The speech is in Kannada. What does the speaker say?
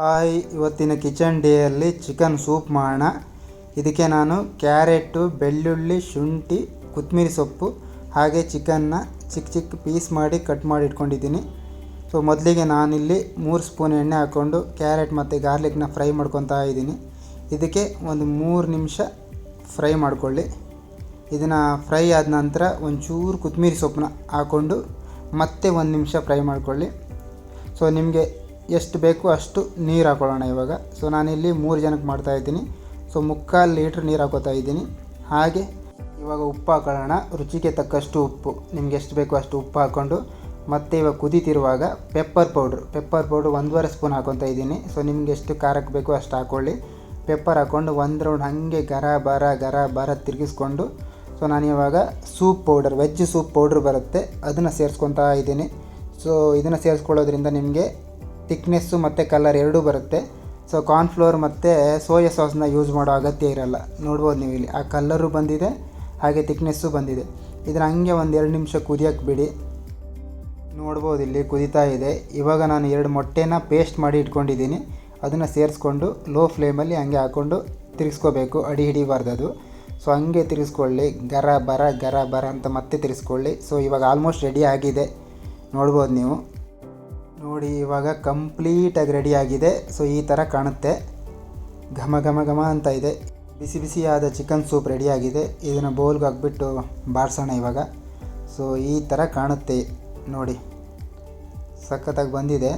ಹಾಯ್, ಇವತ್ತಿನ ಕಿಚನ್ ಡೇಯಲ್ಲಿ ಚಿಕನ್ ಸೂಪ್ ಮಾಡೋಣ. ಇದಕ್ಕೆ ನಾನು ಕ್ಯಾರೆಟು, ಬೆಳ್ಳುಳ್ಳಿ, ಶುಂಠಿ, ಕೊತ್ತಂಬರಿ ಸೊಪ್ಪು ಹಾಗೆ ಚಿಕನ್ನ ಚಿಕ್ಕ ಚಿಕ್ಕ ಪೀಸ್ ಮಾಡಿ ಕಟ್ ಮಾಡಿ ಇಟ್ಕೊಂಡಿದ್ದೀನಿ. ಸೊ ಮೊದಲಿಗೆ ನಾನಿಲ್ಲಿ 3 ಸ್ಪೂನ್ ಎಣ್ಣೆ ಹಾಕ್ಕೊಂಡು ಕ್ಯಾರೆಟ್ ಮತ್ತು ಗಾರ್ಲಿಕ್ನ ಫ್ರೈ ಮಾಡ್ಕೊತಾ ಇದ್ದೀನಿ. ಇದಕ್ಕೆ ಒಂದು 3 ನಿಮಿಷ ಫ್ರೈ ಮಾಡ್ಕೊಳ್ಳಿ. ಇದನ್ನು ಫ್ರೈ ಆದ ನಂತರ ಒಂಚೂರು ಕೊತ್ತಂಬರಿ ಸೊಪ್ಪನ್ನ ಹಾಕ್ಕೊಂಡು ಮತ್ತೆ 1 ನಿಮಿಷ ಫ್ರೈ ಮಾಡ್ಕೊಳ್ಳಿ. ಸೊ ನಿಮಗೆ ಎಷ್ಟು ಬೇಕು ಅಷ್ಟು ನೀರು ಹಾಕೊಳ್ಳೋಣ ಇವಾಗ. ಸೊ ನಾನಿಲ್ಲಿ 3 ಜನಕ್ಕೆ ಮಾಡ್ತಾಯಿದ್ದೀನಿ. ಸೊ 3/4 ಲೀಟ್ರ್ ನೀರು ಹಾಕೋತಾ ಇದ್ದೀನಿ. ಹಾಗೆ ಇವಾಗ ಉಪ್ಪು ಹಾಕೊಳ್ಳೋಣ. ರುಚಿಗೆ ತಕ್ಕಷ್ಟು ಉಪ್ಪು, ನಿಮ್ಗೆ ಎಷ್ಟು ಬೇಕು ಅಷ್ಟು ಉಪ್ಪು ಹಾಕ್ಕೊಂಡು ಮತ್ತು ಇವಾಗ ಕುದೀತಿರುವಾಗ ಪೆಪ್ಪರ್ ಪೌಡ್ರ್ 1.5 ಸ್ಪೂನ್ ಹಾಕೊತಾ ಇದ್ದೀನಿ. ಸೊ ನಿಮ್ಗೆ ಎಷ್ಟು ಖಾರಕ್ಕೆ ಬೇಕು ಅಷ್ಟು ಹಾಕ್ಕೊಳ್ಳಿ. ಪೆಪ್ಪರ್ ಹಾಕ್ಕೊಂಡು 1 ರೌಂಡ್ ಹಾಗೆ ಗರ ಬರ ತಿರುಗಿಸ್ಕೊಂಡು ಸೊ ನಾನಿವಾಗ soup powder, veg soup powder ಬರುತ್ತೆ, ಅದನ್ನು ಸೇರಿಸ್ಕೊತಾ ಇದ್ದೀನಿ. ಸೊ ಇದನ್ನು ಸೇರಿಸ್ಕೊಳ್ಳೋದ್ರಿಂದ ನಿಮಗೆ ಥಿಕ್ನೆಸ್ಸು ಮತ್ತು ಕಲರ್ ಎರಡೂ ಬರುತ್ತೆ. ಸೊ ಕಾರ್ನ್ಫ್ಲೋರ್ ಮತ್ತು ಸೋಯಾ ಸಾಸ್ನ ಯೂಸ್ ಮಾಡೋ ಅಗತ್ಯ ಇರೋಲ್ಲ. ನೋಡ್ಬೋದು ನೀವು ಇಲ್ಲಿ ಆ ಕಲರು ಬಂದಿದೆ ಹಾಗೆ ಥಿಕ್ನೆಸ್ಸು ಬಂದಿದೆ. ಇದನ್ನು ಹಂಗೆ 1-2 ನಿಮಿಷ ಕುದಿಯೋಕ್ಕೆ ಬಿಡಿ. ನೋಡ್ಬೋದು ಇಲ್ಲಿ ಕುದೀತಾ ಇದೆ. ಇವಾಗ ನಾನು 2 ಮೊಟ್ಟೆನ ಪೇಸ್ಟ್ ಮಾಡಿ ಇಟ್ಕೊಂಡಿದ್ದೀನಿ. ಅದನ್ನು ಸೇರಿಸ್ಕೊಂಡು ಲೋ ಫ್ಲೇಮಲ್ಲಿ ಹಂಗೆ ಹಾಕ್ಕೊಂಡು ತಿರುಗಿಸ್ಕೋಬೇಕು, ಅಡಿ ಹಿಡಿಬಾರ್ದು ಅದು. ಸೊ ಹಂಗೆ ತಿರುಗಿಸ್ಕೊಳ್ಳಿ, ಗರ ಬರ ಅಂತ ಮತ್ತೆ ತಿರುಗಿಸ್ಕೊಳ್ಳಿ. ಸೊ ಇವಾಗ ಆಲ್ಮೋಸ್ಟ್ ರೆಡಿ ಆಗಿದೆ, ನೋಡ್ಬೋದು ನೀವು. ನೋಡಿ ಇವಾಗ ಕಂಪ್ಲೀಟಾಗಿ ರೆಡಿ ಆಗಿದೆ. ಸೊ ಈ ಥರ ಕಾಣುತ್ತೆ, ಘಮ ಅಂತ ಇದೆ. ಬಿಸಿಯಾದ ಚಿಕನ್ ಸೂಪ್ ರೆಡಿಯಾಗಿದೆ. ಇದನ್ನು ಬೌಲ್ಗೆ ಹಾಕ್ಬಿಟ್ಟು ಬಾರಿಸೋಣ ಇವಾಗ. ಸೊ ಈ ಥರ ಕಾಣುತ್ತೆ ನೋಡಿ, ಸಖತ್ತಾಗಿ ಬಂದಿದೆ.